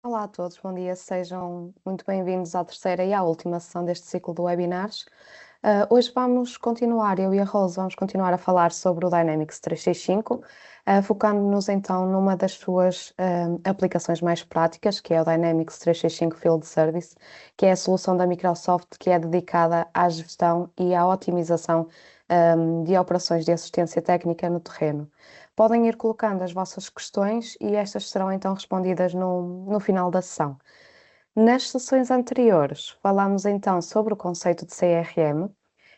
Olá a todos, bom dia, sejam muito bem-vindos à terceira e à última sessão deste ciclo de webinars. Hoje vamos continuar, eu e a Rose vamos continuar a falar sobre o Dynamics 365, focando-nos então numa das suas aplicações mais práticas, que é o Dynamics 365 Field Service, que é a solução da Microsoft que é dedicada à gestão e à otimização de operações de assistência técnica no terreno. Podem ir colocando as vossas questões e estas serão então respondidas no final da sessão. Nas sessões anteriores, falámos então sobre o conceito de CRM.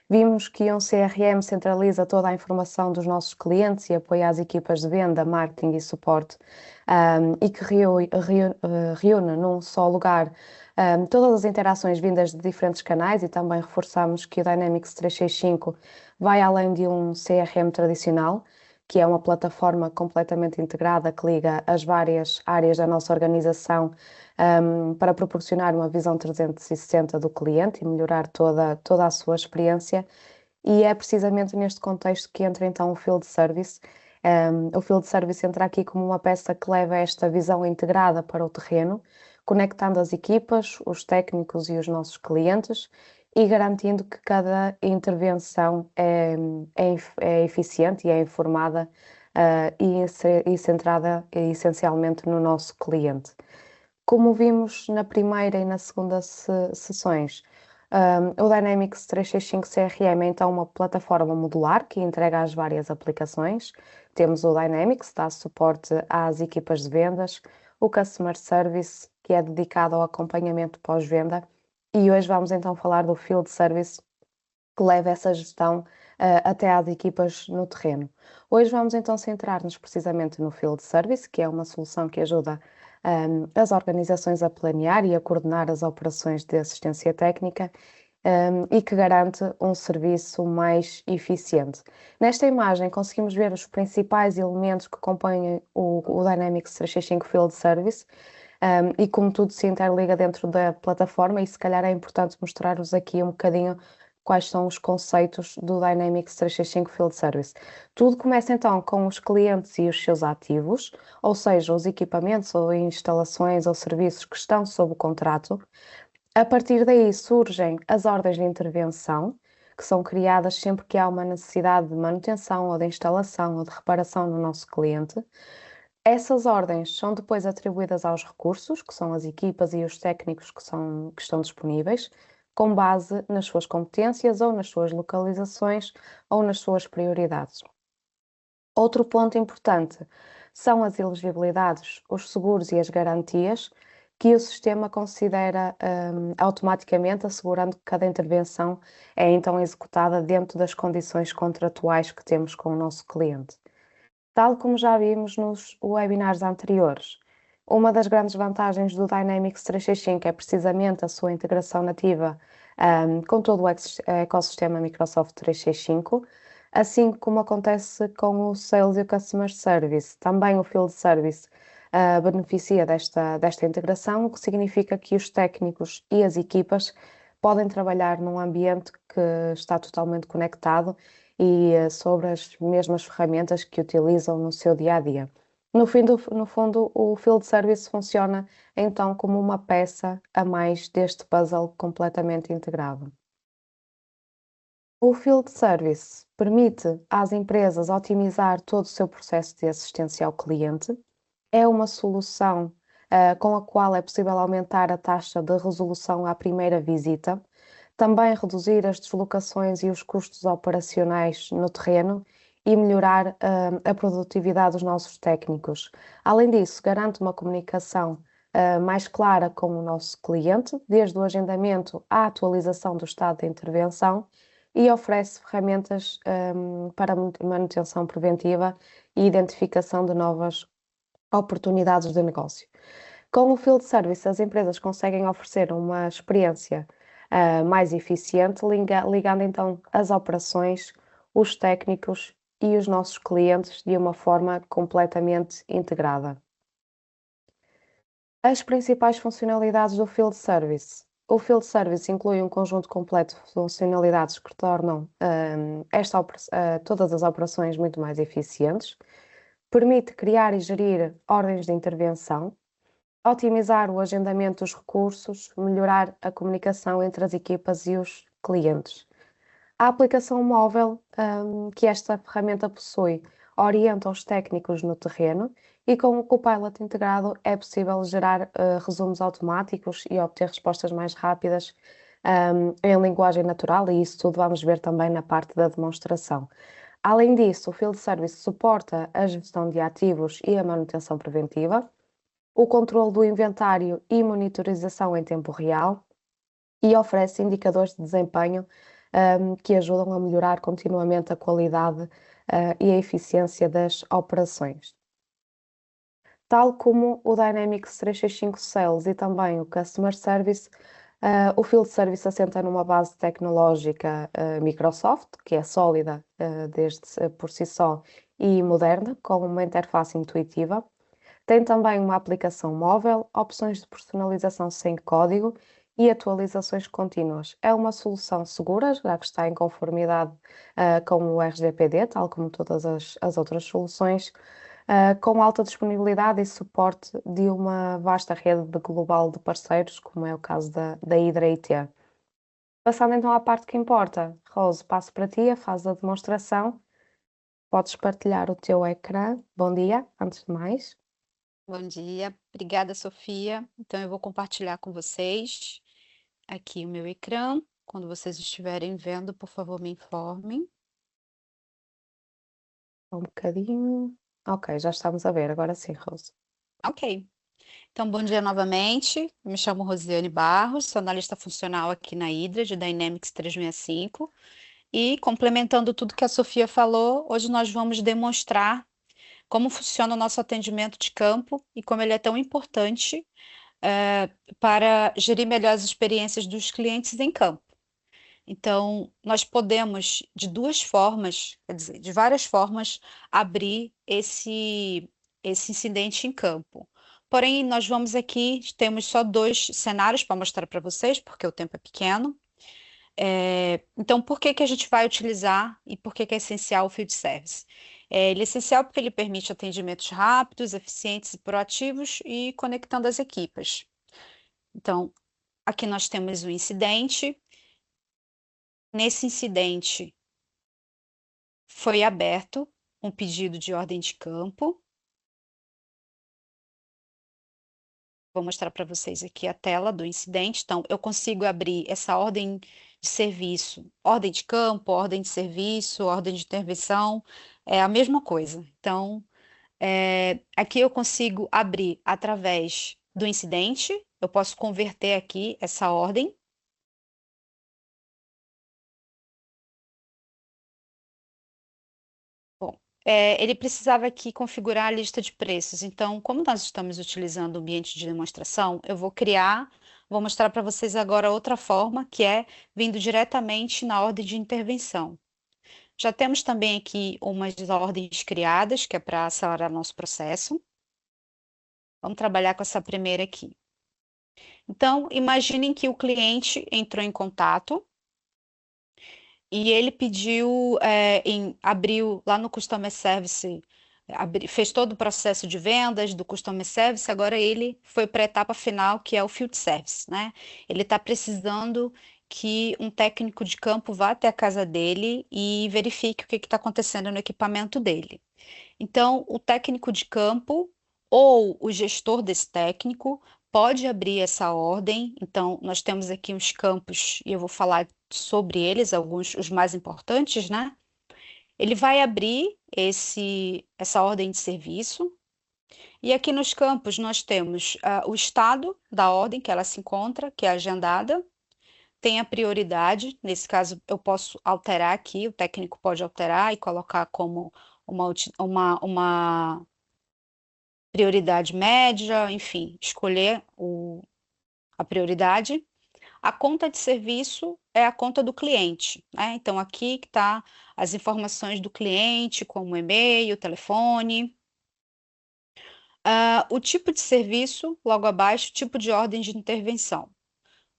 Vimos que um CRM centraliza toda a informação dos nossos clientes e apoia as equipas de venda, marketing e suporte, e que reúne num só lugar todas as interações vindas de diferentes canais, e também reforçamos que o Dynamics 365 vai além de um CRM tradicional, que é uma plataforma completamente integrada que liga as várias áreas da nossa organização para proporcionar uma visão 360 do cliente e melhorar toda a sua experiência. E é precisamente neste contexto que entra então o Field Service. O Field Service entra aqui como uma peça que leva esta visão integrada para o terreno, conectando as equipas, os técnicos e os nossos clientes e garantindo que cada intervenção é eficiente e é informada e centrada essencialmente no nosso cliente. Como vimos na primeira e na segunda sessões, o Dynamics 365 CRM é então uma plataforma modular que entrega as várias aplicações. Temos o Dynamics, que dá suporte às equipas de vendas, o Customer Service, que é dedicado ao acompanhamento pós-venda, e hoje vamos então falar do Field Service, que leva essa gestão até às equipas no terreno. Hoje vamos então centrar-nos precisamente no Field Service, que é uma solução que ajuda as organizações a planear e a coordenar as operações de assistência técnica e que garante um serviço mais eficiente. Nesta imagem conseguimos ver os principais elementos que compõem o Dynamics 365 Field Service. E como tudo se interliga dentro da plataforma, e se calhar é importante mostrar-vos aqui um bocadinho quais são os conceitos do Dynamics 365 Field Service. Tudo começa então com os clientes e os seus ativos, ou seja, os equipamentos ou instalações ou serviços que estão sob o contrato. A partir daí surgem as ordens de intervenção, que são criadas sempre que há uma necessidade de manutenção ou de instalação ou de reparação no nosso cliente. Essas ordens são depois atribuídas aos recursos, que são as equipas e os técnicos que estão disponíveis, com base nas suas competências ou nas suas localizações ou nas suas prioridades. Outro ponto importante são as elegibilidades, os seguros e as garantias que o sistema considera automaticamente, assegurando que cada intervenção é então executada dentro das condições contratuais que temos com o nosso cliente. Tal como já vimos nos webinars anteriores, uma das grandes vantagens do Dynamics 365 é precisamente a sua integração nativa com todo o ecossistema Microsoft 365, assim como acontece com o Sales e o Customer Service. Também o Field Service beneficia desta integração, o que significa que os técnicos e as equipas podem trabalhar num ambiente que está totalmente conectado e sobre as mesmas ferramentas que utilizam no seu dia a dia. No fundo, o Field Service funciona então como uma peça a mais deste puzzle completamente integrado. O Field Service permite às empresas otimizar todo o seu processo de assistência ao cliente. É uma solução com a qual é possível aumentar a taxa de resolução à primeira visita, também reduzir as deslocações e os custos operacionais no terreno e melhorar a produtividade dos nossos técnicos. Além disso, garante uma comunicação mais clara com o nosso cliente, desde o agendamento à atualização do estado de intervenção, e oferece ferramentas para manutenção preventiva e identificação de novas oportunidades de negócio. Com o Field Service, as empresas conseguem oferecer uma experiência mais eficiente, ligando então as operações, os técnicos e os nossos clientes de uma forma completamente integrada. As principais funcionalidades do Field Service. O Field Service inclui um conjunto completo de funcionalidades que tornam todas as operações muito mais eficientes, permite criar e gerir ordens de intervenção, otimizar o agendamento dos recursos, melhorar a comunicação entre as equipas e os clientes. A aplicação móvel, que esta ferramenta possui, orienta os técnicos no terreno e com o Copilot integrado é possível gerar resumos automáticos e obter respostas mais rápidas, em linguagem natural, e isso tudo vamos ver também na parte da demonstração. Além disso, o Field Service suporta a gestão de ativos e a manutenção preventiva, o controle do inventário e monitorização em tempo real e oferece indicadores de desempenho que ajudam a melhorar continuamente a qualidade e a eficiência das operações. Tal como o Dynamics 365 Sales e também o Customer Service, o Field Service assenta numa base tecnológica Microsoft, que é sólida por si só e moderna, com uma interface intuitiva. Tem também uma aplicação móvel, opções de personalização sem código e atualizações contínuas. É uma solução segura, já que está em conformidade com o RGPD, tal como todas as outras soluções, com alta disponibilidade e suporte de uma vasta rede global de parceiros, como é o caso da Hydra IT. Passando então à parte que importa, Rose, passo para ti, a fase da demonstração. Podes partilhar o teu ecrã. Bom dia, antes de mais. Bom dia, obrigada, Sofia. Então, eu vou compartilhar com vocês aqui o meu ecrã. Quando vocês estiverem vendo, por favor, me informem. Só um bocadinho. Ok, já estamos a ver, agora sim, Rose. Ok. Então, bom dia novamente. Eu me chamo Rosiane Barros, sou analista funcional aqui na Hydra de Dynamics 365. E, complementando tudo que a Sofia falou, hoje nós vamos demonstrar como funciona o nosso atendimento de campo e como ele é tão importante para gerir melhor as experiências dos clientes em campo. Então, nós podemos, de duas formas, quer dizer, de várias formas, abrir esse incidente em campo. Porém, nós vamos aqui, temos só dois cenários para mostrar para vocês, porque o tempo é pequeno. Então, por que que a gente vai utilizar e por que que é essencial o Field Service? Ele é essencial porque ele permite atendimentos rápidos, eficientes e proativos e conectando as equipas. Então, aqui nós temos o incidente. Nesse incidente, foi aberto um pedido de ordem de campo. Vou mostrar para vocês aqui a tela do incidente. Então, eu consigo abrir essa ordem de serviço, ordem de campo, ordem de serviço, ordem de intervenção, é a mesma coisa. Então, aqui eu consigo abrir através do incidente, eu posso converter aqui essa ordem. Bom, ele precisava aqui configurar a lista de preços. Então, como nós estamos utilizando o ambiente de demonstração, eu vou mostrar para vocês agora outra forma, que é vindo diretamente na ordem de intervenção. Já temos também aqui umas ordens criadas, que é para acelerar nosso processo. Vamos trabalhar com essa primeira aqui. Então, imaginem que o cliente entrou em contato e ele pediu, abriu lá no Customer Service, fez todo o processo de vendas do Customer Service, agora ele foi para a etapa final, que é o Field Service, né? Ele está precisando que um técnico de campo vá até a casa dele e verifique o que está acontecendo no equipamento dele. Então, o técnico de campo ou o gestor desse técnico pode abrir essa ordem. Então, nós temos aqui os campos e eu vou falar sobre eles, alguns, os mais importantes, né? Ele vai abrir essa ordem de serviço. E aqui nos campos nós temos o estado da ordem que ela se encontra, que é agendada. Tem a prioridade, nesse caso eu posso alterar aqui, o técnico pode alterar e colocar como uma prioridade média, enfim, escolher a prioridade. A conta de serviço é a conta do cliente, né? Então, aqui que está as informações do cliente, como e-mail, telefone. O tipo de serviço, logo abaixo, tipo de ordem de intervenção.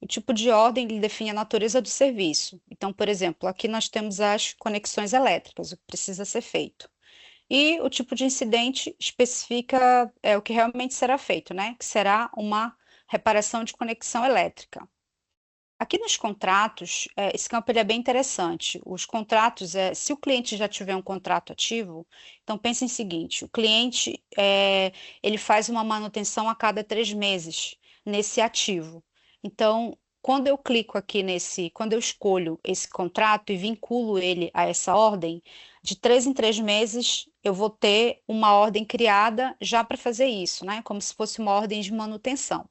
O tipo de ordem ele define a natureza do serviço. Então, por exemplo, aqui nós temos as conexões elétricas, o que precisa ser feito. E o tipo de incidente especifica o que realmente será feito, né? Que será uma reparação de conexão elétrica. Aqui nos contratos, esse campo ele é bem interessante. Os contratos, se o cliente já tiver um contrato ativo, então pense em seguinte: o cliente ele faz uma manutenção a cada 3 meses nesse ativo. Então, quando eu clico aqui quando eu escolho esse contrato e vinculo ele a essa ordem, de 3 em 3 meses eu vou ter uma ordem criada já para fazer isso, né? Como se fosse uma ordem de manutenção.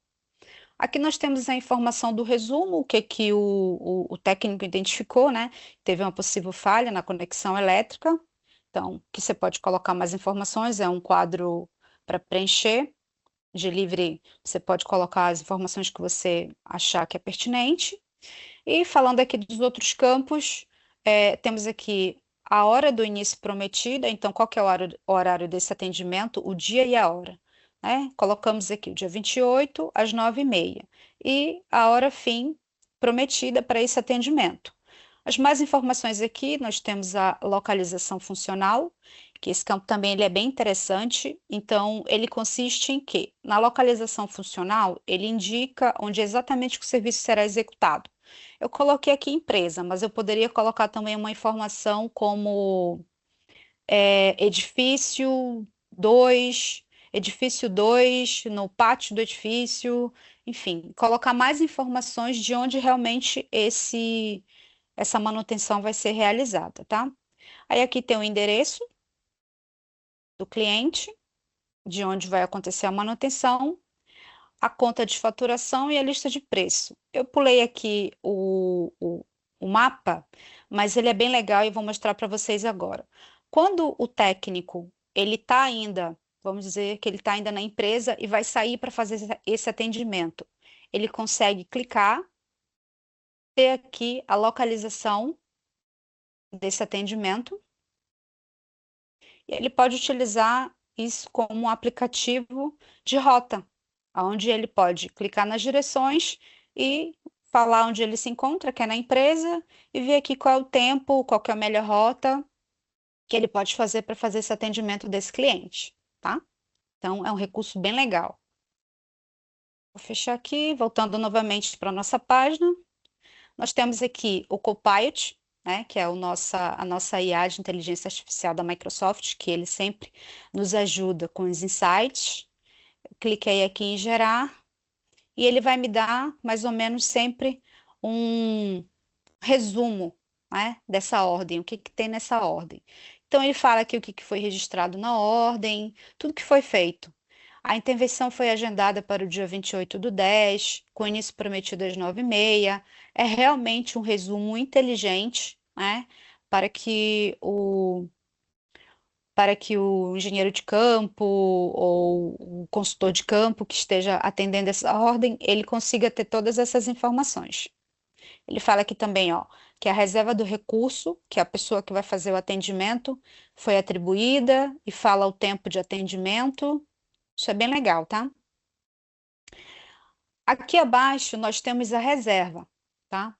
Aqui nós temos a informação do resumo, o que que o técnico identificou, né? Teve uma possível falha na conexão elétrica. Então, que você pode colocar mais informações, é um quadro para preencher. De livre, você pode colocar as informações que você achar que é pertinente. E falando aqui dos outros campos, temos aqui a hora do início prometida, então qual que é o horário desse atendimento, o dia e a hora, né? Colocamos aqui o dia 28 às 9h30 e a hora fim prometida para esse atendimento. As mais informações aqui, nós temos a localização funcional, que esse campo também ele é bem interessante. Então, ele consiste em quê? Na localização funcional, ele indica onde exatamente que o serviço será executado. Eu coloquei aqui empresa, mas eu poderia colocar também uma informação como edifício 2, edifício 2, no pátio do edifício, enfim, colocar mais informações de onde realmente essa manutenção vai ser realizada, tá? Aí aqui tem o endereço do cliente, de onde vai acontecer a manutenção, a conta de faturação e a lista de preço. Eu pulei aqui o mapa, mas ele é bem legal e vou mostrar para vocês agora. Quando o técnico, ele está ainda, vamos dizer que ele está ainda na empresa e vai sair para fazer esse atendimento, ele consegue clicar, ter aqui a localização desse atendimento, e ele pode utilizar isso como um aplicativo de rota, onde ele pode clicar nas direções e falar onde ele se encontra, que é na empresa, e ver aqui qual é o tempo, qual que é a melhor rota que ele pode fazer para fazer esse atendimento desse cliente, tá? Então, é um recurso bem legal. Vou fechar aqui, voltando novamente para a nossa página. Nós temos aqui o Copilot, né, que é a nossa IA de inteligência artificial da Microsoft, que ele sempre nos ajuda com os insights. Cliquei aqui em gerar e ele vai me dar mais ou menos sempre um resumo, né, dessa ordem, o que que tem nessa ordem. Então ele fala aqui o que que foi registrado na ordem, tudo que foi feito. A intervenção foi agendada para o dia 28/10, com início prometido às 9h30. É realmente um resumo inteligente, né, para que o engenheiro de campo ou o consultor de campo que esteja atendendo essa ordem, ele consiga ter todas essas informações. Ele fala aqui também, ó, que a reserva do recurso, que é a pessoa que vai fazer o atendimento, foi atribuída e fala o tempo de atendimento. Isso é bem legal, tá? Aqui abaixo nós temos a reserva, tá?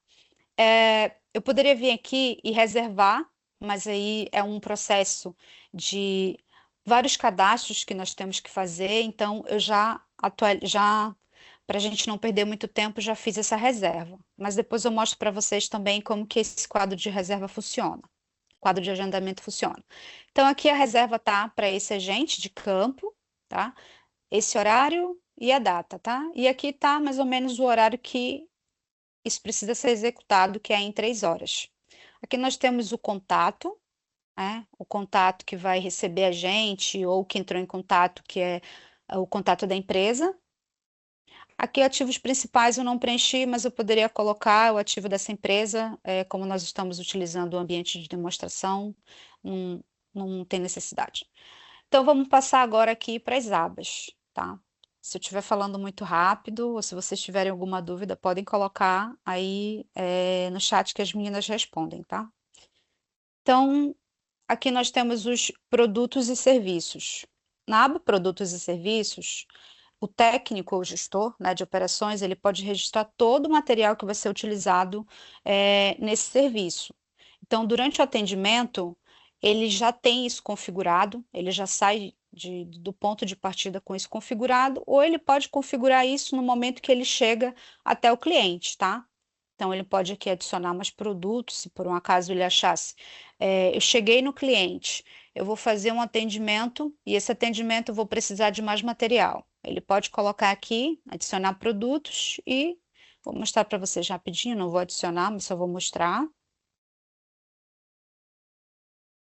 Eu poderia vir aqui e reservar, mas aí é um processo de vários cadastros que nós temos que fazer, então eu já para a gente não perder muito tempo, já fiz essa reserva. Mas depois eu mostro para vocês também como que esse quadro de reserva funciona, quadro de agendamento funciona. Então aqui a reserva tá para esse agente de campo, tá? Esse horário e a data, tá? E aqui tá mais ou menos o horário que isso precisa ser executado, que é em 3 horas. Aqui nós temos o contato, né? O contato que vai receber a gente, ou que entrou em contato, que é o contato da empresa. Aqui, ativos principais eu não preenchi, mas eu poderia colocar o ativo dessa empresa, como nós estamos utilizando o ambiente de demonstração, não, não tem necessidade. Então, vamos passar agora aqui para as abas, tá? Se eu estiver falando muito rápido, ou se vocês tiverem alguma dúvida, podem colocar aí no chat que as meninas respondem, tá? Então, aqui nós temos os produtos e serviços. Na aba Produtos e Serviços, o técnico, o gestor, né, de operações, ele pode registrar todo o material que vai ser utilizado nesse serviço. Então, durante o atendimento, ele já tem isso configurado, ele já sai do ponto de partida com isso configurado, ou ele pode configurar isso no momento que ele chega até o cliente, tá? Então, ele pode aqui adicionar mais produtos, se por um acaso ele achasse, eu cheguei no cliente, eu vou fazer um atendimento e esse atendimento eu vou precisar de mais material. Ele pode colocar aqui, adicionar produtos e vou mostrar para vocês rapidinho, não vou adicionar, mas só vou mostrar.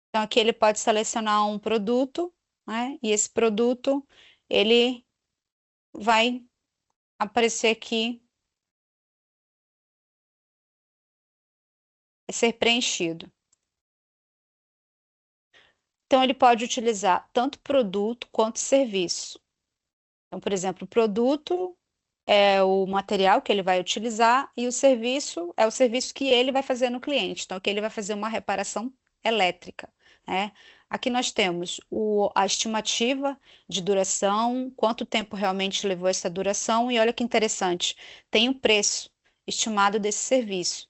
Então, aqui ele pode selecionar um produto, né? E esse produto, ele vai aparecer aqui, ser preenchido. Então, ele pode utilizar tanto produto quanto serviço. Então, por exemplo, o produto é o material que ele vai utilizar e o serviço é o serviço que ele vai fazer no cliente. Então, aqui ele vai fazer uma reparação elétrica, né? Aqui nós temos a estimativa de duração, quanto tempo realmente levou essa duração, e olha que interessante, tem o preço estimado desse serviço.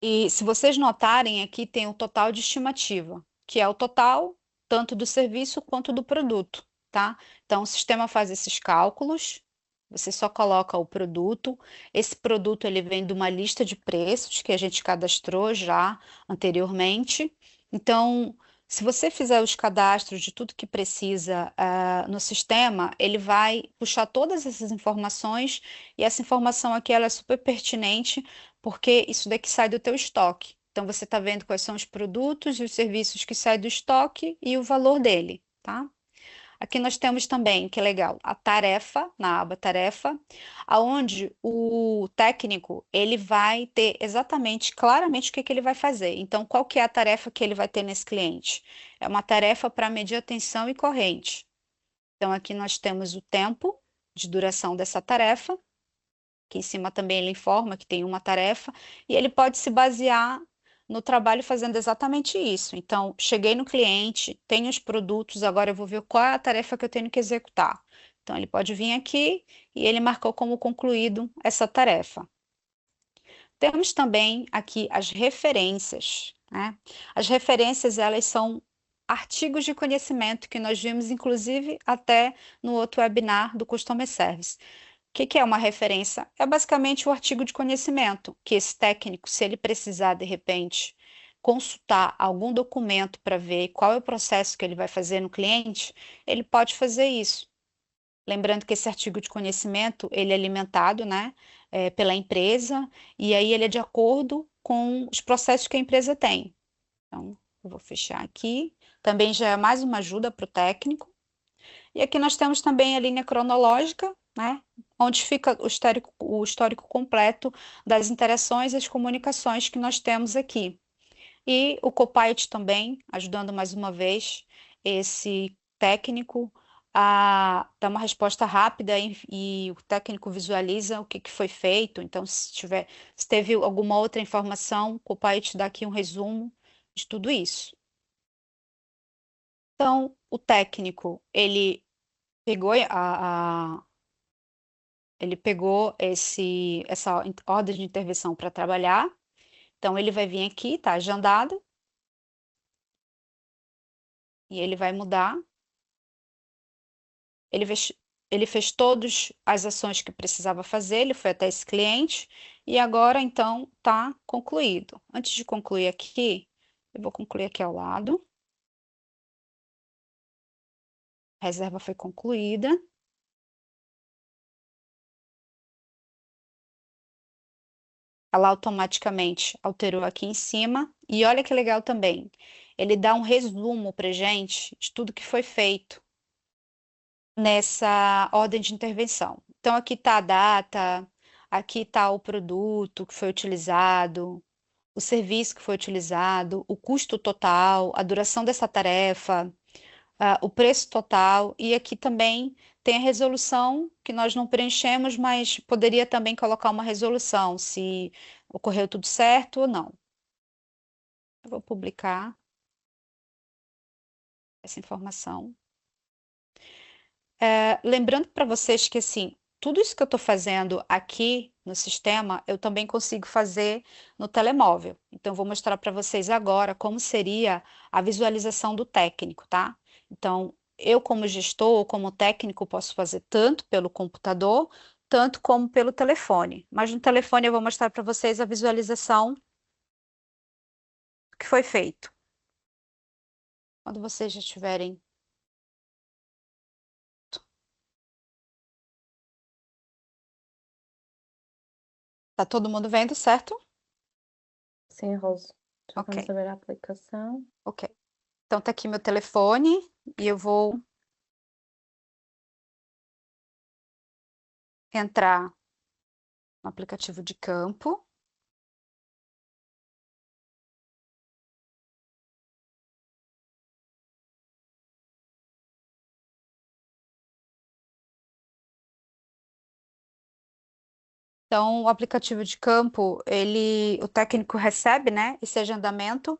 E se vocês notarem, aqui tem o total de estimativa, que é o total tanto do serviço quanto do produto, tá? Então, o sistema faz esses cálculos, você só coloca o produto. Esse produto ele vem de uma lista de preços que a gente cadastrou já anteriormente. Então, se você fizer os cadastros de tudo que precisa no sistema, ele vai puxar todas essas informações e essa informação aqui ela é super pertinente porque isso daqui sai do teu estoque. Então, você está vendo quais são os produtos e os serviços que saem do estoque e o valor dele, tá? Aqui nós temos também, que é legal, a tarefa, na aba tarefa, aonde o técnico, ele vai ter exatamente, claramente o que que ele vai fazer. Então, qual que é a tarefa que ele vai ter nesse cliente? É uma tarefa para medir a tensão e corrente. Então, aqui nós temos o tempo de duração dessa tarefa. Aqui em cima também ele informa que tem uma tarefa e ele pode se basear no trabalho fazendo exatamente isso. Então, cheguei no cliente, tenho os produtos, agora eu vou ver qual é a tarefa que eu tenho que executar. Então, ele pode vir aqui e ele marcou como concluído essa tarefa. Temos também aqui as referências, né? As referências, elas são artigos de conhecimento que nós vimos, inclusive, até no outro webinar do Customer Service. O que que é uma referência? É basicamente o artigo de conhecimento, que esse técnico, se ele precisar, de repente, consultar algum documento para ver qual é o processo que ele vai fazer no cliente, ele pode fazer isso. Lembrando que esse artigo de conhecimento, ele é alimentado, né, pela empresa, e aí ele é de acordo com os processos que a empresa tem. Então, eu vou fechar aqui. Também já é mais uma ajuda para o técnico. E aqui nós temos também a linha cronológica, né, onde fica o histórico completo das interações e as comunicações que nós temos aqui. E o Copilot também, ajudando mais uma vez esse técnico a dar uma resposta rápida e o técnico visualiza o que que foi feito. Então, se teve alguma outra informação, o Copilot dá aqui um resumo de tudo isso. Então, o técnico, pegou ele pegou essa ordem de intervenção para trabalhar. Então, ele vai vir aqui, tá agendado, e ele vai mudar. Ele fez, ele fez todas as ações que precisava fazer, ele foi até esse cliente, e agora, então, está concluído. Antes de concluir aqui, eu vou concluir aqui ao lado. A reserva foi concluída. Ela automaticamente alterou aqui em cima. E olha que legal também. Ele dá um resumo para gente de tudo que foi feito nessa ordem de intervenção. Então, aqui está a data, aqui está o produto que foi utilizado, o serviço que foi utilizado, o custo total, a duração dessa tarefa, o preço total, e aqui também tem a resolução que nós não preenchemos, mas poderia também colocar uma resolução, se ocorreu tudo certo ou não. Eu vou publicar essa informação. Lembrando para vocês que, assim, tudo isso que eu estou fazendo aqui no sistema, eu também consigo fazer no telemóvel. Então, eu vou mostrar para vocês agora como seria a visualização do técnico, tá? Então, eu como gestor ou como técnico posso fazer tanto pelo computador, tanto como pelo telefone. Mas no telefone eu vou mostrar para vocês a visualização que foi feito. Quando vocês já tiverem. Tá todo mundo vendo, certo? Sim, Rose. Já Ok, vamos a ver a aplicação. ok. Então tá aqui meu telefone e eu vou entrar no aplicativo de campo. Então, o aplicativo de campo, o técnico recebe, né, esse agendamento.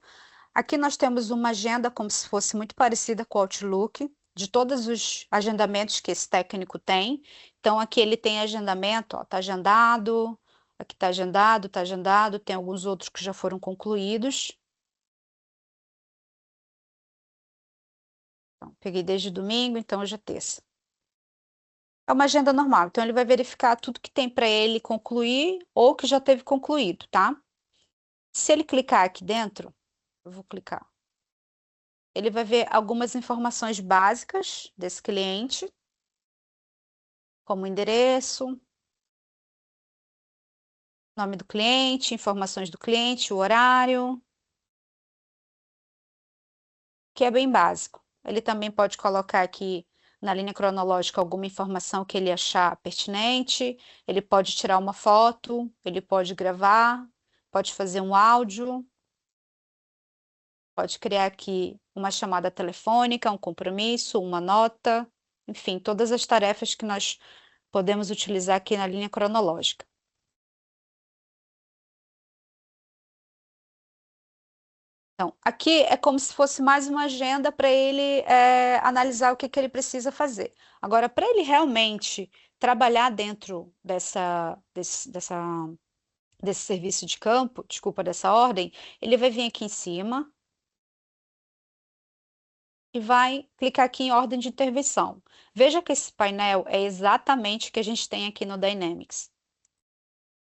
Aqui nós temos uma agenda como se fosse muito parecida com o Outlook, de todos os agendamentos que esse técnico tem. Então, aqui ele tem agendamento, ó, tá agendado, aqui tá agendado, tem alguns outros que já foram concluídos. Então, peguei desde domingo, então hoje é terça. É uma agenda normal, então ele vai verificar tudo que tem para ele concluir ou que já teve concluído, tá? Se ele clicar aqui dentro, eu vou clicar. Ele vai ver algumas informações básicas desse cliente, como o endereço, nome do cliente, informações do cliente, o horário, que é bem básico. Ele também pode colocar aqui na linha cronológica alguma informação que ele achar pertinente, ele pode tirar uma foto, ele pode gravar, pode fazer um áudio, pode criar aqui uma chamada telefônica, um compromisso, uma nota, enfim, todas as tarefas que nós podemos utilizar aqui na linha cronológica. Então, aqui é como se fosse mais uma agenda para ele analisar o que, que ele precisa fazer. Agora, para ele realmente trabalhar dentro desse serviço de campo, desculpa, dessa ordem, ele vai vir aqui em cima e vai clicar aqui em ordem de intervenção. Veja que esse painel é exatamente o que a gente tem aqui no Dynamics.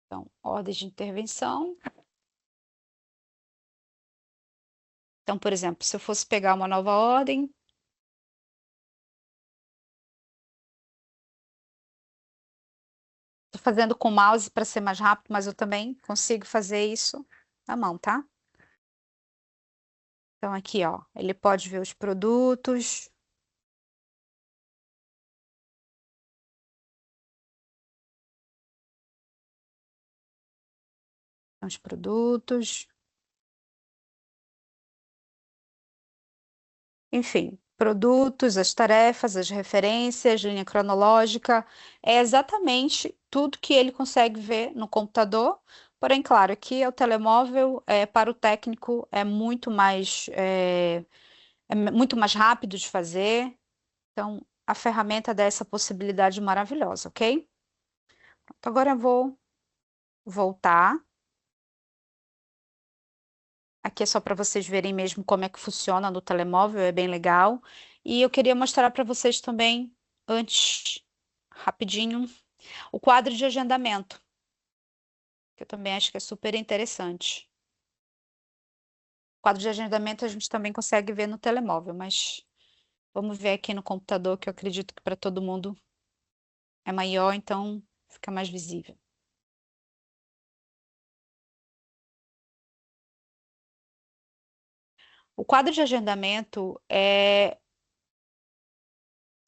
Então, ordem de intervenção. Então, por exemplo, se eu fosse pegar uma nova ordem, estou fazendo com o mouse para ser mais rápido, mas eu também consigo fazer isso na mão, tá? Então, aqui, ó, ele pode ver os produtos. Os produtos. Enfim, produtos, as tarefas, as referências, linha cronológica, é exatamente tudo que ele consegue ver no computador. Porém, claro, aqui é o telemóvel, para o técnico é muito mais rápido de fazer. Então, a ferramenta dá essa possibilidade maravilhosa, ok? Então, agora eu vou voltar. Aqui é só para vocês verem mesmo como é que funciona no telemóvel, é bem legal. E eu queria mostrar para vocês também, antes, rapidinho, o quadro de agendamento, que eu também acho que é super interessante. O quadro de agendamento a gente também consegue ver no telemóvel, mas vamos ver aqui no computador, que eu acredito que para todo mundo é maior, então fica mais visível. O quadro de agendamento é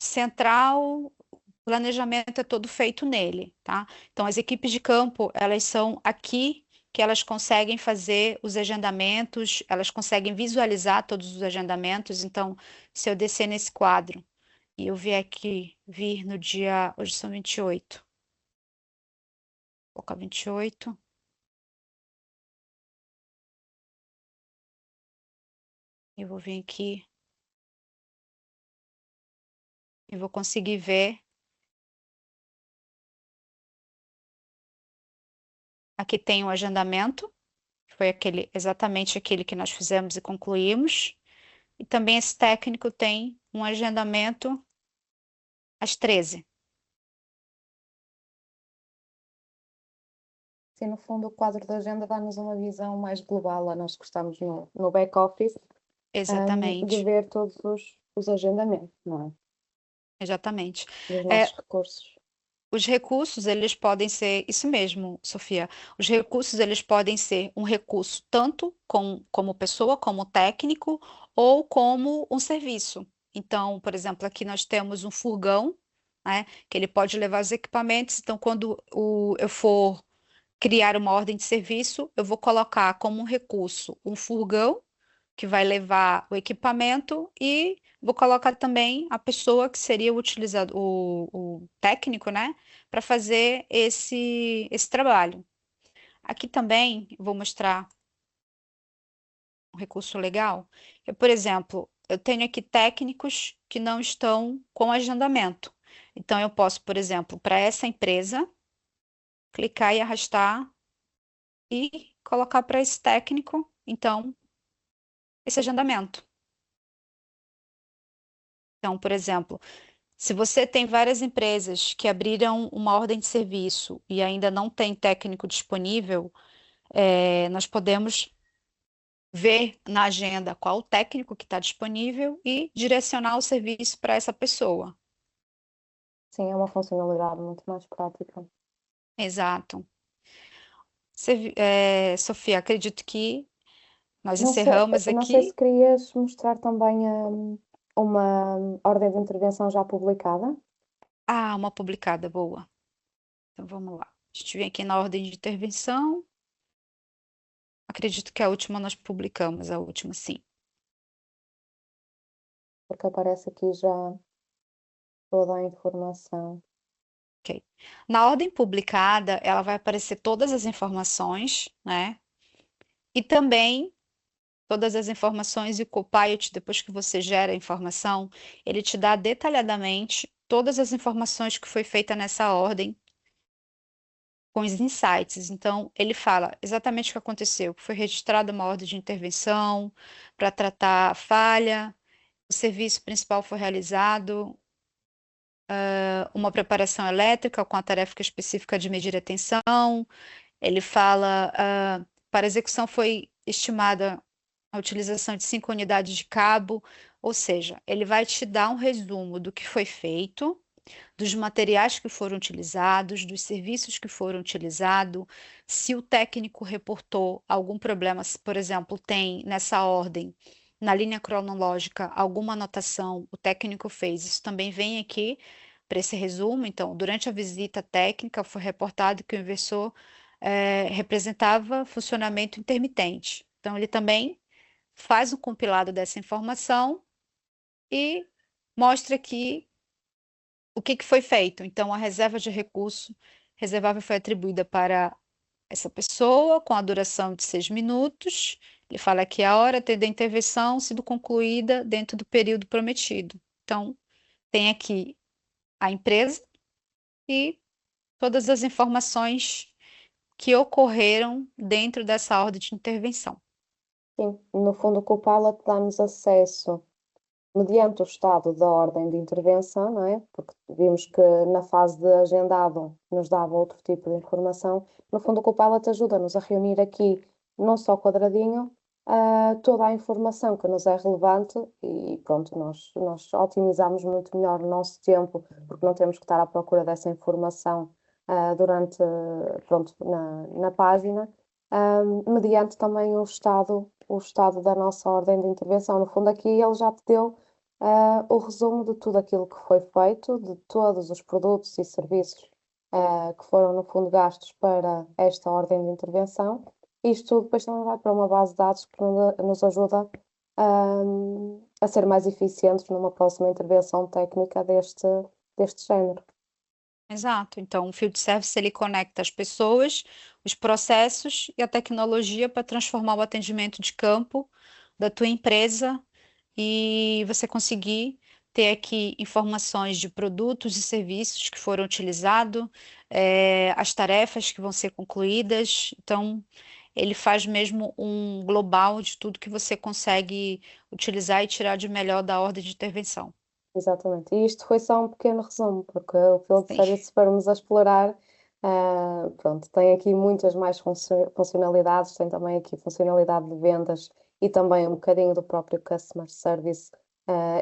central, o planejamento é todo feito nele, tá? Então, as equipes de campo, elas são aqui que elas conseguem fazer os agendamentos, elas conseguem visualizar todos os agendamentos. Então, se eu descer nesse quadro e eu vier aqui, vir no dia, hoje são 28, vou colocar 28, eu vou vir aqui e vou conseguir ver. Aqui tem o agendamento, que foi exatamente aquele que nós fizemos e concluímos. E também esse técnico tem um agendamento às 13. Sim, no fundo, o quadro da agenda dá-nos uma visão mais global a nós que estamos no back-office, de Exatamente, ver todos os agendamentos, não é? exatamente. Dos É, nossos recursos. os recursos, eles podem ser, isso mesmo, Sofia, os recursos, eles podem ser um recurso tanto como pessoa, como técnico, ou como um serviço. Então, por exemplo, aqui nós temos um furgão, né, que ele pode levar os equipamentos. Então, quando eu for criar uma ordem de serviço, eu vou colocar como um recurso um furgão que vai levar o equipamento e vou colocar também a pessoa que seria o utilizador, o técnico, né, para fazer esse trabalho. Aqui também vou mostrar um recurso legal. Por exemplo, eu tenho aqui técnicos que não estão com agendamento. Então, eu posso, por exemplo, para essa empresa, clicar e arrastar e colocar para esse técnico, então, esse agendamento. Então, por exemplo, se você tem várias empresas que abriram uma ordem de serviço e ainda não tem técnico disponível, nós podemos ver na agenda qual o técnico que está disponível e direcionar o serviço para essa pessoa. Sim, é uma funcionalidade muito mais prática. Exato. Sofia, acredito que nós Não sei, encerramos não sei se aqui. querias mostrar também uma ordem de intervenção já publicada. Ah, uma publicada, boa. Então vamos lá. A gente vem aqui na ordem de intervenção. Acredito que a última nós publicamos, a última sim. Porque aparece aqui já toda a informação. Ok. Na ordem publicada, ela vai aparecer todas as informações, né? E também todas as informações e o Copilot, depois que você gera a informação, ele te dá detalhadamente todas as informações que foi feita nessa ordem com os insights. Então, ele fala exatamente o que aconteceu, que foi registrada uma ordem de intervenção para tratar a falha, o serviço principal foi realizado, uma preparação elétrica com a tarefa específica de medir a tensão. Ele fala, para execução foi estimada a utilização de 5 unidades de cabo, ou seja, ele vai te dar um resumo do que foi feito, dos materiais que foram utilizados, dos serviços que foram utilizados, se o técnico reportou algum problema, se, por exemplo, tem nessa ordem, na linha cronológica, alguma anotação, o técnico fez, isso também vem aqui para esse resumo. Então, durante a visita técnica, foi reportado que o inversor representava funcionamento intermitente. Então, ele também faz um compilado dessa informação e mostra aqui o que que foi feito. Então, a reserva de recurso reservável foi atribuída para essa pessoa com a duração de 6 minutos. Ele fala que a hora da intervenção sido concluída dentro do período prometido. Então, tem aqui a empresa e todas as informações que ocorreram dentro dessa ordem de intervenção. Sim, no fundo, o Copilot dá-nos acesso, mediante o estado da ordem de intervenção, não é? Porque vimos que na fase de agendado nos dava outro tipo de informação. No fundo, o Copilot ajuda-nos a reunir aqui, num só quadradinho, toda a informação que nos é relevante e pronto, nós otimizamos muito melhor o nosso tempo, porque não temos que estar à procura dessa informação durante, pronto, na página, mediante também o estado da nossa ordem de intervenção. No fundo, aqui ele já te deu o resumo de tudo aquilo que foi feito, de todos os produtos e serviços que foram, no fundo, gastos para esta ordem de intervenção. Isto tudo depois também vai para uma base de dados que nos ajuda a ser mais eficientes numa próxima intervenção técnica deste género. Exato. Então, o Field Service ele conecta as pessoas, os processos e a tecnologia para transformar o atendimento de campo da tua empresa e você conseguir ter aqui informações de produtos e serviços que foram utilizados, as tarefas que vão ser concluídas. Então, ele faz mesmo um global de tudo que você consegue utilizar e tirar de melhor da ordem de intervenção. Exatamente. E isto foi só um pequeno resumo, porque o Field Sim, Service, se formos a explorar, pronto, tem aqui muitas mais funcionalidades, tem também aqui funcionalidade de vendas e também um bocadinho do próprio Customer Service,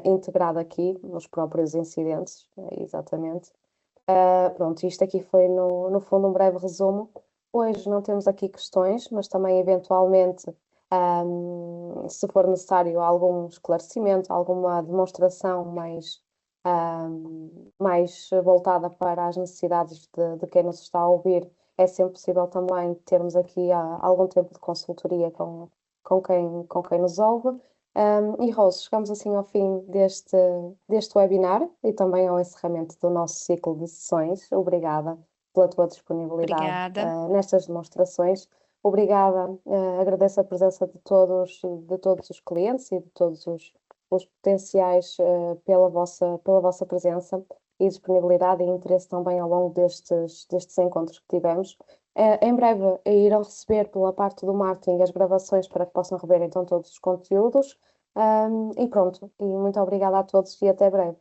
integrado aqui nos próprios incidentes, exatamente. Pronto, isto aqui foi no fundo um breve resumo. Hoje não temos aqui questões, mas também eventualmente, se for necessário algum esclarecimento, alguma demonstração mais voltada para as necessidades de quem nos está a ouvir, é sempre possível também termos aqui algum tempo de consultoria com quem nos ouve. E Rose, chegamos assim ao fim deste webinar e também ao encerramento do nosso ciclo de sessões. Obrigada pela tua disponibilidade, obrigada. nestas demonstrações. Obrigada, agradeço a presença de todos os clientes e de todos os potenciais, pela vossa presença e disponibilidade e interesse também ao longo destes encontros que tivemos. Em breve irão receber pela parte do marketing as gravações para que possam rever então todos os conteúdos. E pronto, e muito obrigada a todos e até breve.